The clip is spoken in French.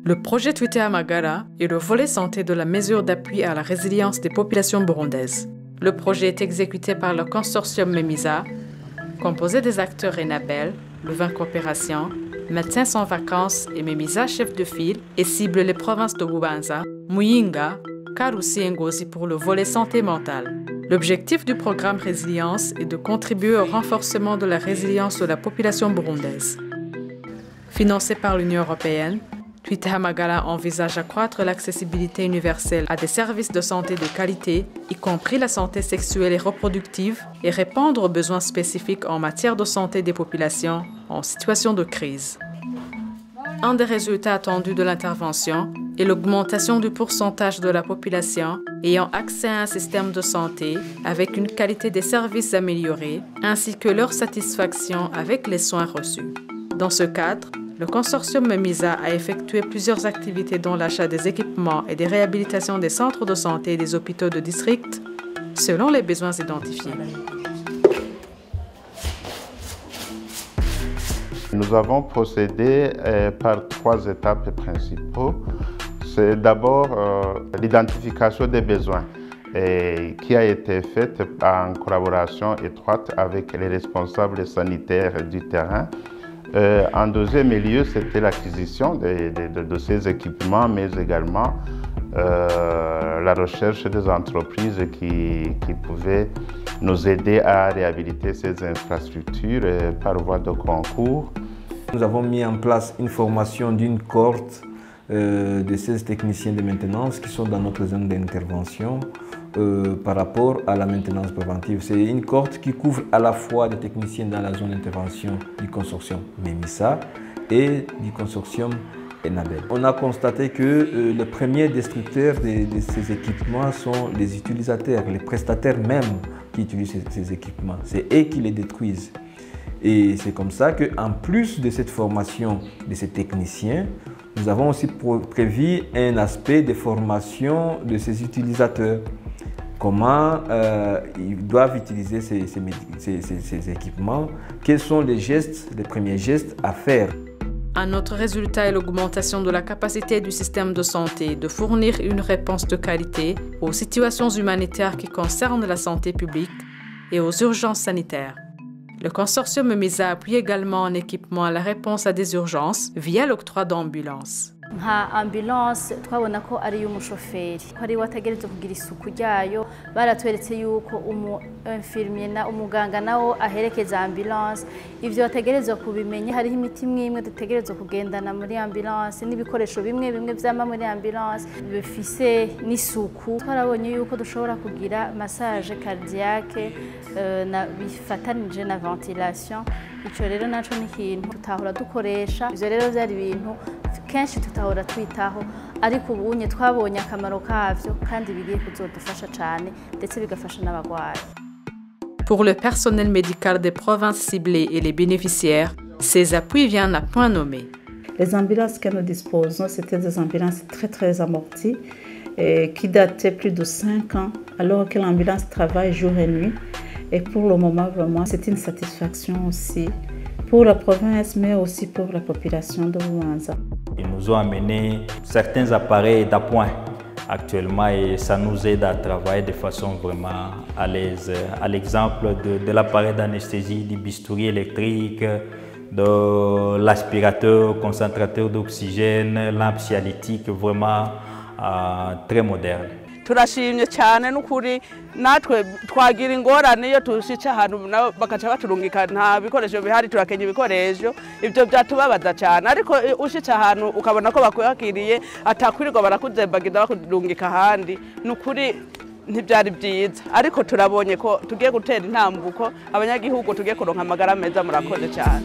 Le projet Twitehamagara Magara est le volet santé de la mesure d'appui à la résilience des populations burundaises. Le projet est exécuté par le consortium MEMISA, composé des acteurs Enabel, Louvain Coopération, Médecins sans vacances et MEMISA chef de file et cible les provinces de Bubanza, Muyinga, Karusi et Ngozi pour le volet santé mentale. L'objectif du programme Résilience est de contribuer au renforcement de la résilience de la population burundaise. Financé par l'Union européenne, Twitehamagara Magara envisage d'accroître l'accessibilité universelle à des services de santé de qualité, y compris la santé sexuelle et reproductive, et répondre aux besoins spécifiques en matière de santé des populations en situation de crise. Un des résultats attendus de l'intervention est l'augmentation du pourcentage de la population ayant accès à un système de santé avec une qualité des services améliorée, ainsi que leur satisfaction avec les soins reçus. Dans ce cadre, le consortium MEMISA a effectué plusieurs activités dont l'achat des équipements et des réhabilitations des centres de santé et des hôpitaux de district selon les besoins identifiés. Nous avons procédé par 3 étapes principales. C'est d'abord l'identification des besoins qui a été faite en collaboration étroite avec les responsables sanitaires du terrain. En deuxième lieu, c'était l'acquisition de ces équipements, mais également la recherche des entreprises qui pouvaient nous aider à réhabiliter ces infrastructures par voie de concours. Nous avons mis en place une formation d'une cohorte de 16 techniciens de maintenance qui sont dans notre zone d'intervention par rapport à la maintenance préventive. C'est une cohorte qui couvre à la fois des techniciens dans la zone d'intervention du consortium MEMISA et du consortium Enabel. On a constaté que les premiers destructeurs de ces équipements sont les utilisateurs, les prestataires même qui utilisent ces équipements. C'est eux qui les détruisent. Et c'est comme ça qu'en plus de cette formation de ces techniciens, nous avons aussi prévu un aspect de formation de ces utilisateurs. Comment ils doivent utiliser ces équipements, quels sont les premiers gestes à faire. Un autre résultat est l'augmentation de la capacité du système de santé de fournir une réponse de qualité aux situations humanitaires qui concernent la santé publique et aux urgences sanitaires. Le consortium MEMISA appuie également en équipement à la réponse à des urgences via l'octroi d'ambulances. nka ambulance twabona ko ari y'umushoferi ko ari wategereza kugira isuku ryayo baratweretse yuko infirmier na umuganga nawo aherekeza ambulance ivyo wategereza kubimenya hari imiti imwe dutegereza kugendana muri ambulance n'ibikoresho bimwe vyama muri ambulance bifise n'isuku twarabonye yuko dushobora kugira massage cardiaque na bifatanije na ventilation ico rero naco ni ikintu tutahora dukoresha ivyo rero vyari ibintu kenshi tutahora twitaho ariko ubunye twabonye akamaro kavyo kandi bigiye kuzodufasha cyane ndetse bigafasha n'abagwayi. Pour le personnel médical des provinces ciblées et les bénéficiaires, ces appuis viennent à point nommé. Les ambulances que nous disposons, c'était des ambulances très amorties qui dataient plus de 5 ans alors que l'ambulance travaille jour et nuit. Et pour le moment, vraiment, c'est une satisfaction aussi pour la province, mais aussi pour la population de Bubanza. Ils nous ont amené certains appareils d'appoint actuellement et ça nous aide à travailler de façon vraiment à l'aise. À l'exemple de l'appareil d'anesthésie, du bistouri électrique, de l'aspirateur, concentrateur d'oxygène, lampe cialytique, vraiment très moderne. turashimye cyane n'ukuri natwe twagira ingorane iyo tushitse ahantu bakaca baturungika nta bikoresho bihari turakenya ibikoresho ibyo byatubabaza cyane ariko ushitse ahantu ukabona ko bakwakiriye atakwirirwa barakuzembagiza bakurungika ahandi n'ukuri ntibyari byiza ariko turabonye ko tugiye gutera intambuko abanyagihugu tugiye kuronka amagara meza murakoze cyane.